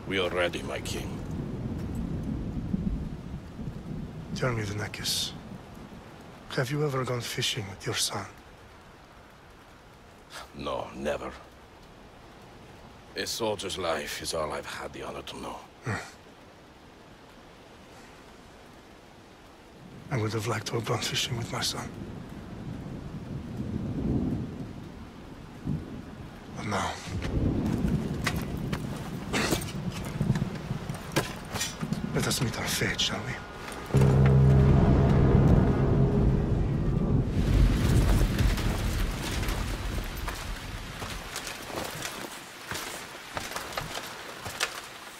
We are ready, my king. Tell me, the Nekis. Have you ever gone fishing with your son? No, never. A soldier's life is all I've had the honor to know. I would have liked to have gone fishing with my son. But now... let us meet our fate, shall we?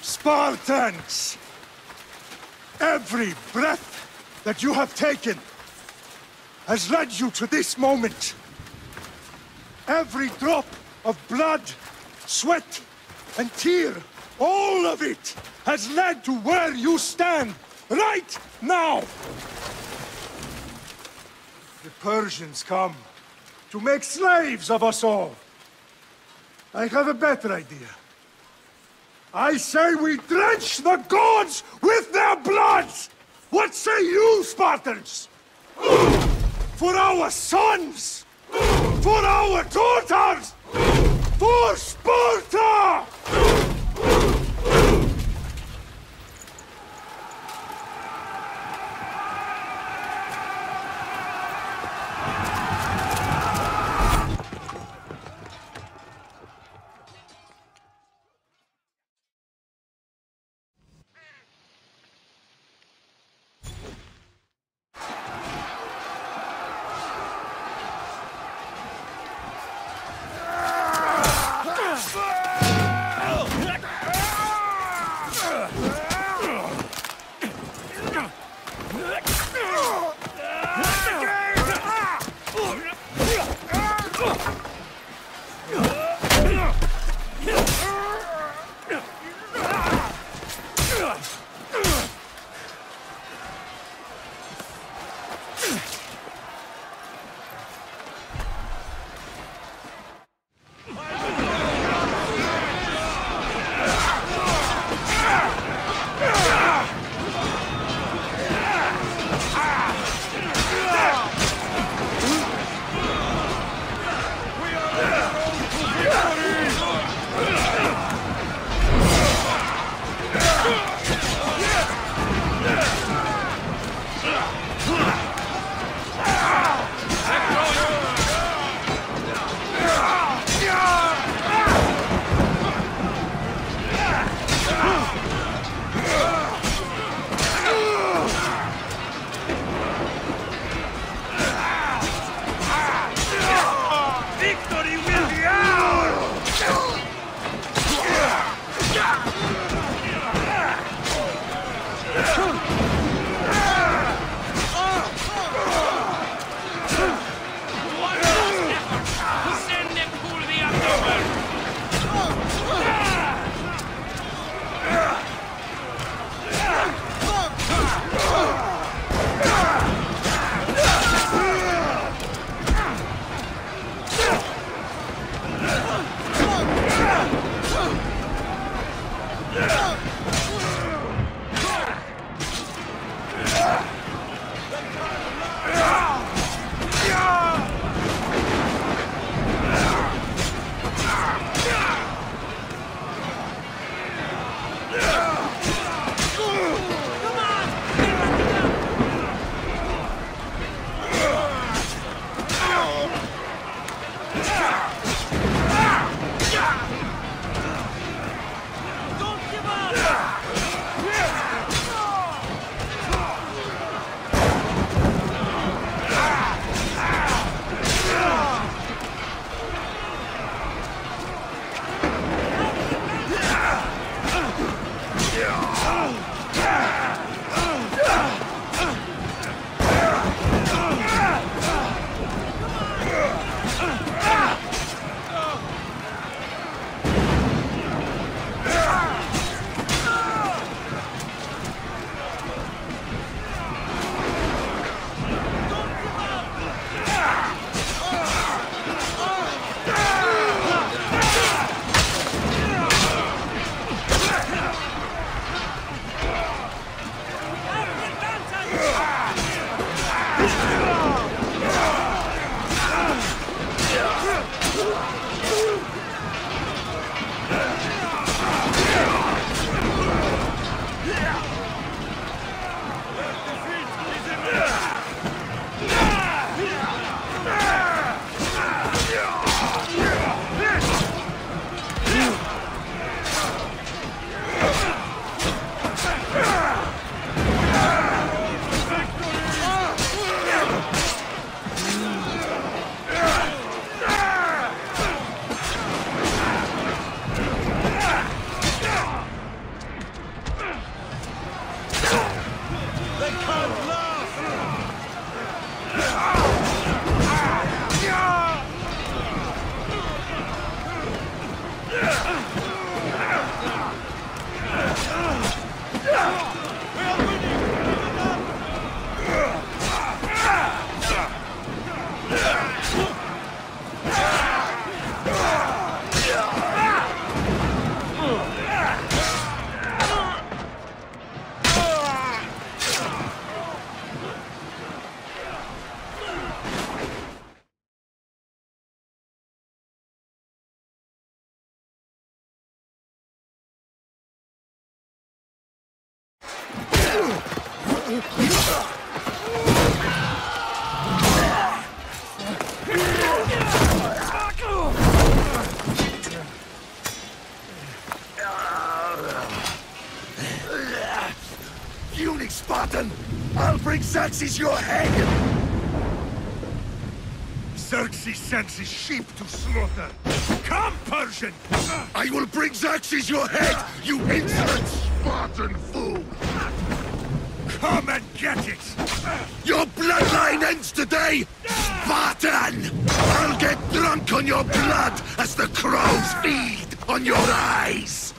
Spartans! Every breath that you have taken has led you to this moment. Every drop of blood, sweat, and tear, all of it has led to where you stand right now. The Persians come to make slaves of us all. I have a better idea. I say we drench the gods with their blood! What say you, Spartans? For our sons! For our daughters! For Sparta! Eunuch Spartan! I'll bring Xerxes your head! Xerxes sends his sheep to slaughter. Come, Persian! I will bring Xerxes your head, you insolent Spartan fool! Come and get it! Your bloodline ends today, Spartan! I'll get drunk on your blood as the crows feed on your eyes!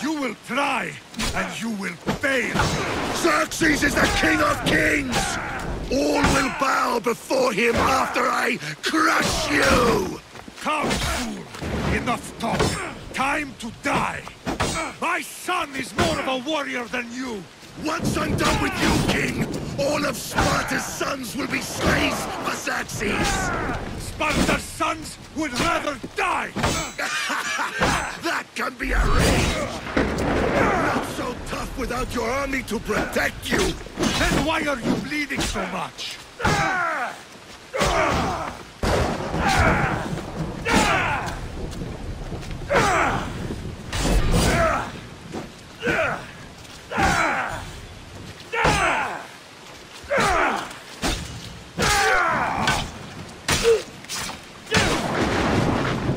You will try, and you will fail! Xerxes is the king of kings! All will bow before him after I crush you! Come, fool! Enough talk! Time to die! My son is more of a warrior than you! Once I'm done with you, king, all of Sparta's sons will be slaves for Xerxes! Sparta's sons would rather die! That can be arranged! Not so tough without your army to protect you! Then why are you bleeding so much?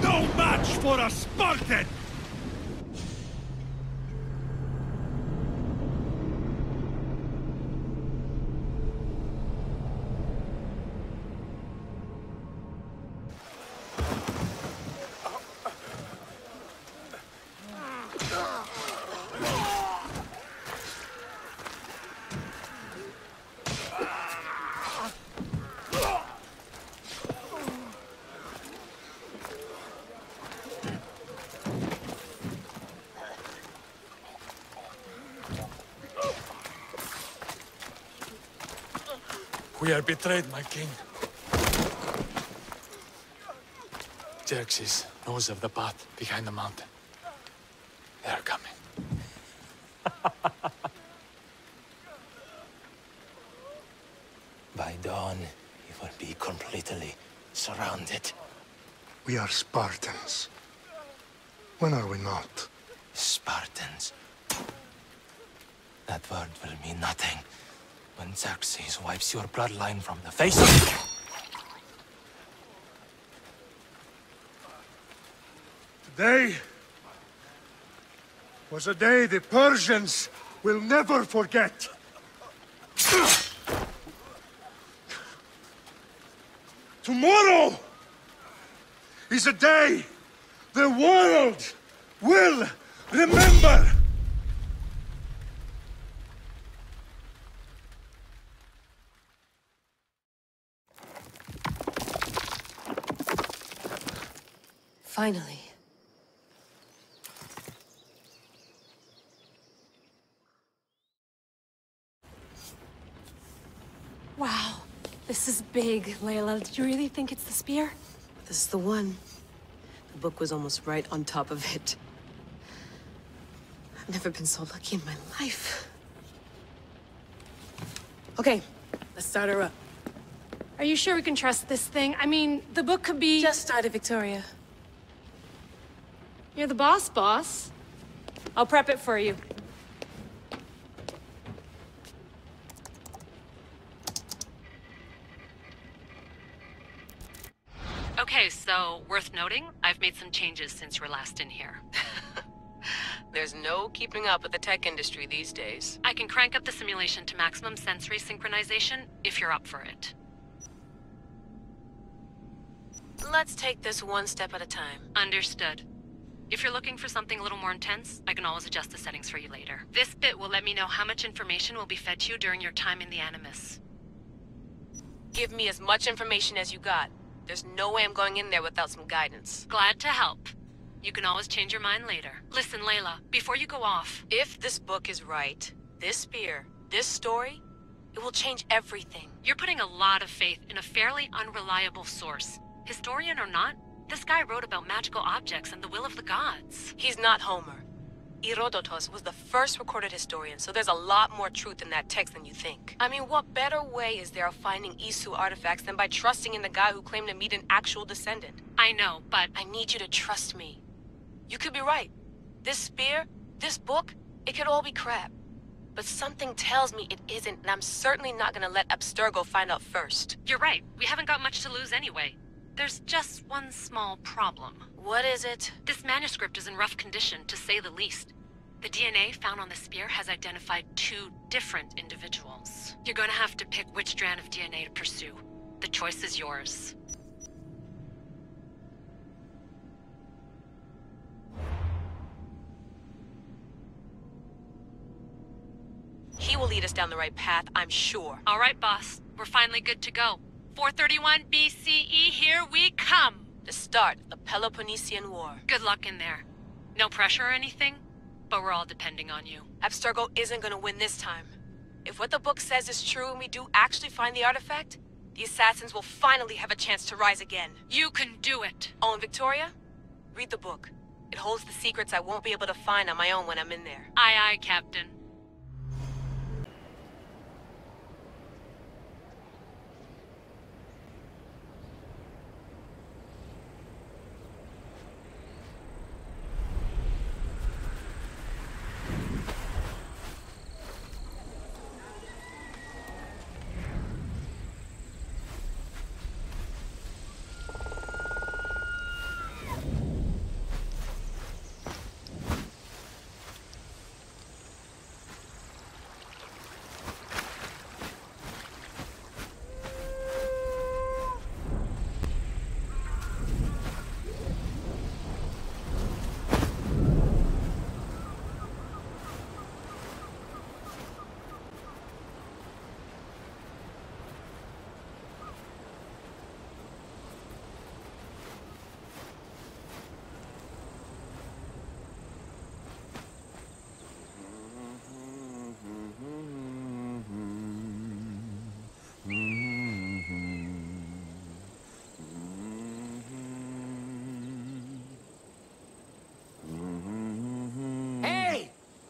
No match for a Spartan! We are betrayed, my king. Xerxes knows of the path behind the mountain. They are coming. By dawn, we will be completely surrounded. We are Spartans. When are we not? Spartans. That word will mean nothing when Xerxes wipes your bloodline from the face of... Today was a day the Persians will never forget. Tomorrow is a day the world will remember. Finally. Wow, this is big, Layla. Did you really think it's the spear? This is the one. The book was almost right on top of it. I've never been so lucky in my life. Okay, let's start her up. Are you sure we can trust this thing? I mean, the book could be... Just started, Victoria. You're the boss. I'll prep it for you. Okay, so worth noting, I've made some changes since you were last in here. There's no keeping up with the tech industry these days. I can crank up the simulation to maximum sensory synchronization if you're up for it. Let's take this one step at a time. Understood. If you're looking for something a little more intense, I can always adjust the settings for you later. This bit will let me know how much information will be fed to you during your time in the Animus. Give me as much information as you got. There's no way I'm going in there without some guidance. Glad to help. You can always change your mind later. Listen, Layla, before you go off... If this book is right, this spear, this story, it will change everything. You're putting a lot of faith in a fairly unreliable source. Historian or not, this guy wrote about magical objects and the will of the gods. He's not Homer. Herodotus was the first recorded historian, so there's a lot more truth in that text than you think. I mean, what better way is there of finding Isu artifacts than by trusting in the guy who claimed to meet an actual descendant? I know, but I need you to trust me. You could be right. This spear, this book, it could all be crap. But something tells me it isn't, and I'm certainly not gonna let Abstergo find out first. you're right. We haven't got much to lose anyway. There's just one small problem. What is it? This manuscript is in rough condition, to say the least. The DNA found on the spear has identified 2 different individuals. You're gonna have to pick which strand of DNA to pursue. The choice is yours. He will lead us down the right path, I'm sure. All right, boss. We're finally good to go. 431 BCE, here we come! The start of the Peloponnesian War. Good luck in there. No pressure or anything, but we're all depending on you. Abstergo isn't gonna win this time. If what the book says is true and we do actually find the artifact, the assassins will finally have a chance to rise again. You can do it! Oh, and Victoria? Read the book. It holds the secrets I won't be able to find on my own when I'm in there. Aye, aye, Captain.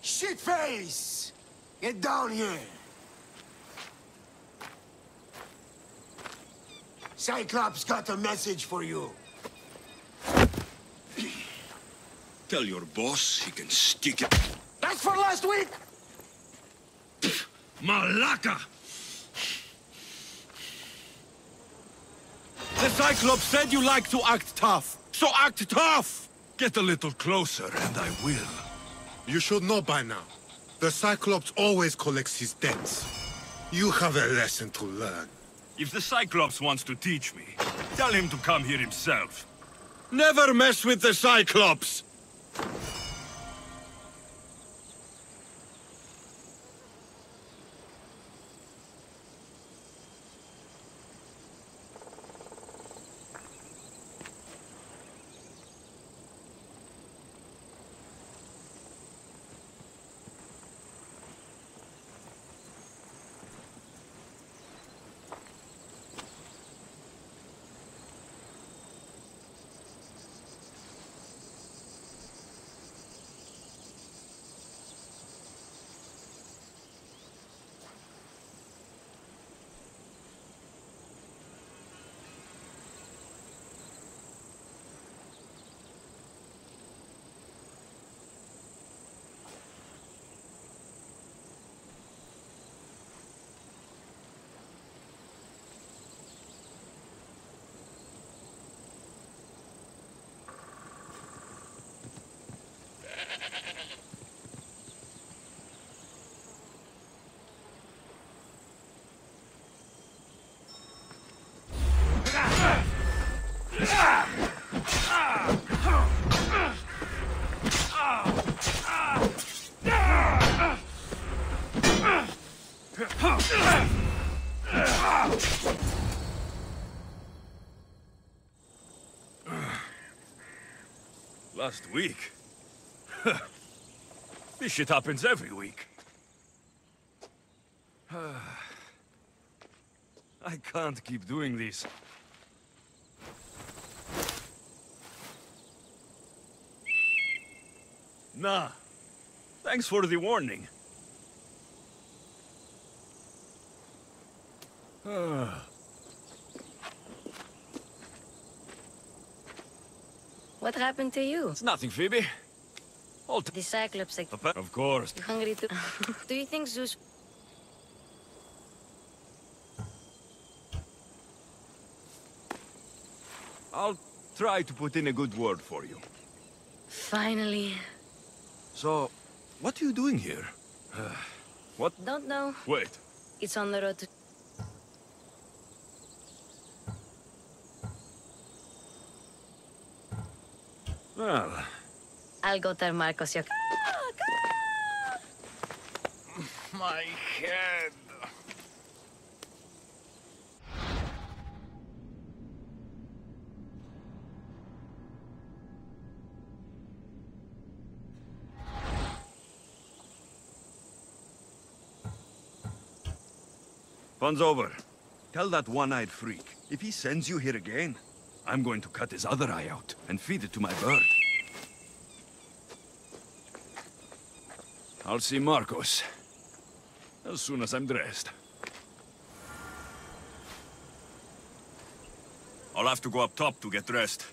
Shitface! Get down here! Cyclops got a message for you. Tell your boss he can stick it. That's for last week! Malaka! The Cyclops said you like to act tough, so act tough! Get a little closer and I will. You should know by now. The Cyclops always collects his debts. You have a lesson to learn. If the Cyclops wants to teach me, tell him to come here himself. Never mess with the Cyclops! Last week? This shit happens every week. I can't keep doing this. Nah, Thanks for the warning. What happened to you? It's nothing, Phoebe. The Cyclops, like... Of course. You hungry too? Do you think Zeus... I'll try to put in a good word for you. Finally. So, what are you doing here? What? Don't know. Wait. It's on the road to... Well... I'll go tell Marcos your... My head... Fun's over. Tell that one-eyed freak, if he sends you here again, I'm going to cut his other eye out and feed it to my bird. I'll see Marcos as soon as I'm dressed. I'll have to go up top to get dressed.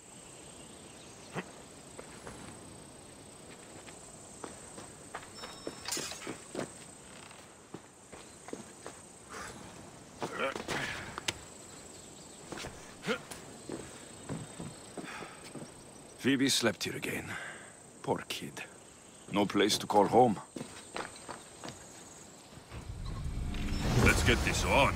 Phoebe slept here again. Poor kid. No place to call home. Let's get this on.